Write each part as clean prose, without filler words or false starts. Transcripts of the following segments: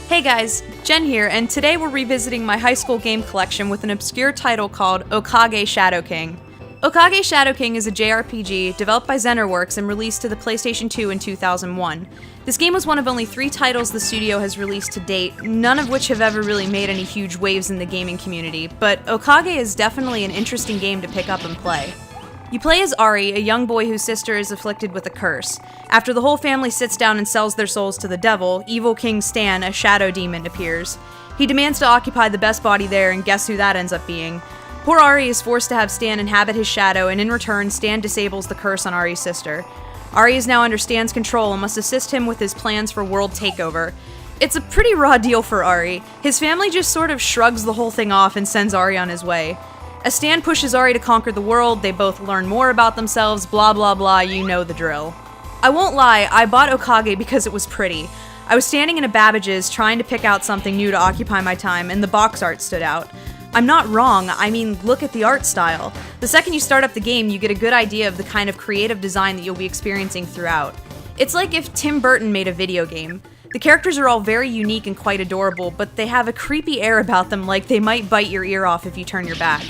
Hey guys, Jen here, and today we're revisiting my high school game collection with an obscure title called Okage Shadow King. Okage Shadow King is a JRPG developed by Zener Works and released to the PlayStation 2 in 2001. This game was one of only 3 titles the studio has released to date, none of which have ever really made any huge waves in the gaming community, but Okage is definitely an interesting game to pick up and play. You play as Ari, a young boy whose sister is afflicted with a curse. After the whole family sits down and sells their souls to the devil, evil King Stan, a shadow demon, appears. He demands to occupy the best body there, and guess who that ends up being? Poor Ari is forced to have Stan inhabit his shadow, and in return, Stan disables the curse on Ari's sister. Ari is now under Stan's control and must assist him with his plans for world takeover. It's a pretty raw deal for Ari. His family just sort of shrugs the whole thing off and sends Ari on his way. As Stan pushes Ari to conquer the world, they both learn more about themselves, blah blah blah, you know the drill. I won't lie, I bought Okage because it was pretty. I was standing in a Babbage's trying to pick out something new to occupy my time, and the box art stood out. I'm not wrong, I mean, look at the art style. The second you start up the game, you get a good idea of the kind of creative design that you'll be experiencing throughout. It's like if Tim Burton made a video game. The characters are all very unique and quite adorable, but they have a creepy air about them, like they might bite your ear off if you turn your back.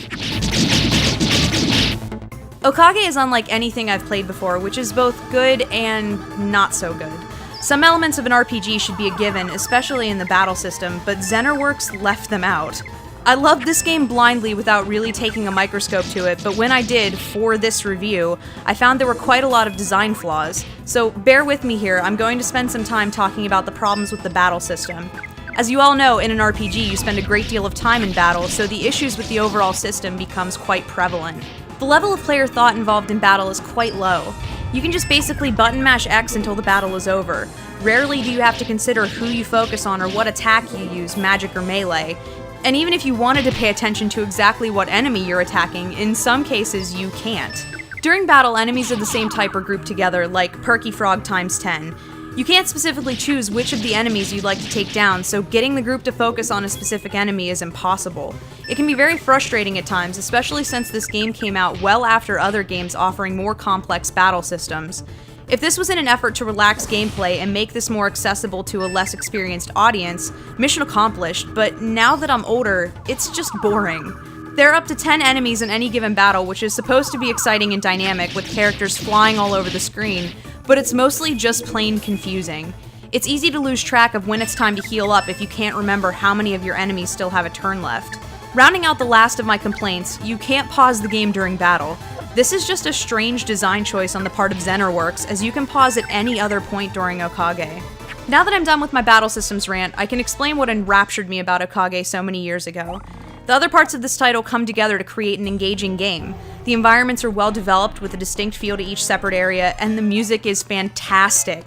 Okage is unlike anything I've played before, which is both good and not so good. Some elements of an RPG should be a given, especially in the battle system, but Zener Works left them out. I loved this game blindly without really taking a microscope to it, but when I did, for this review, I found there were quite a lot of design flaws. So bear with me here, I'm going to spend some time talking about the problems with the battle system. As you all know, in an RPG you spend a great deal of time in battle, so the issues with the overall system becomes quite prevalent. The level of player thought involved in battle is quite low. You can just basically button mash X until the battle is over. Rarely do you have to consider who you focus on or what attack you use, magic or melee. And even if you wanted to pay attention to exactly what enemy you're attacking, in some cases you can't. During battle, enemies of the same type are grouped together, like Perky Frog times 10. You can't specifically choose which of the enemies you'd like to take down, so getting the group to focus on a specific enemy is impossible. It can be very frustrating at times, especially since this game came out well after other games offering more complex battle systems. If this was in an effort to relax gameplay and make this more accessible to a less experienced audience, mission accomplished, but now that I'm older, it's just boring. There are up to 10 enemies in any given battle, which is supposed to be exciting and dynamic with characters flying all over the screen, but it's mostly just plain confusing. It's easy to lose track of when it's time to heal up if you can't remember how many of your enemies still have a turn left. Rounding out the last of my complaints, you can't pause the game during battle. This is just a strange design choice on the part of Zener Works, as you can pause at any other point during Okage. Now that I'm done with my battle systems rant, I can explain what enraptured me about Okage so many years ago. The other parts of this title come together to create an engaging game. The environments are well developed with a distinct feel to each separate area, and the music is fantastic.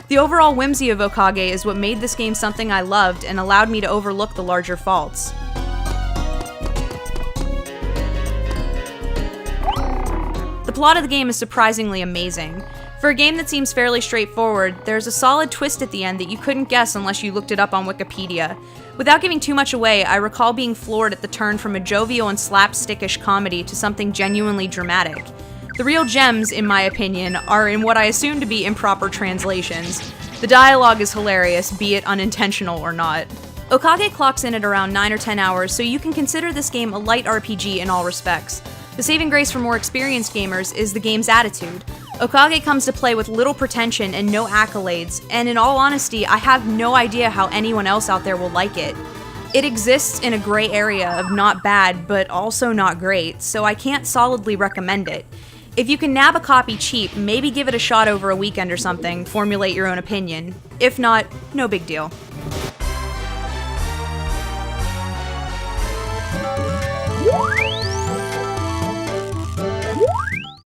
The overall whimsy of Okage is what made this game something I loved and allowed me to overlook the larger faults. The plot of the game is surprisingly amazing. For a game that seems fairly straightforward, there's a solid twist at the end that you couldn't guess unless you looked it up on Wikipedia. Without giving too much away, I recall being floored at the turn from a jovial and slapstickish comedy to something genuinely dramatic. The real gems, in my opinion, are in what I assume to be improper translations. The dialogue is hilarious, be it unintentional or not. Okage clocks in at around 9 or 10 hours, so you can consider this game a light RPG in all respects. The saving grace for more experienced gamers is the game's attitude. Okage comes to play with little pretension and no accolades, and in all honesty, I have no idea how anyone else out there will like it. It exists in a gray area of not bad, but also not great, so I can't solidly recommend it. If you can nab a copy cheap, maybe give it a shot over a weekend or something, formulate your own opinion. If not, no big deal.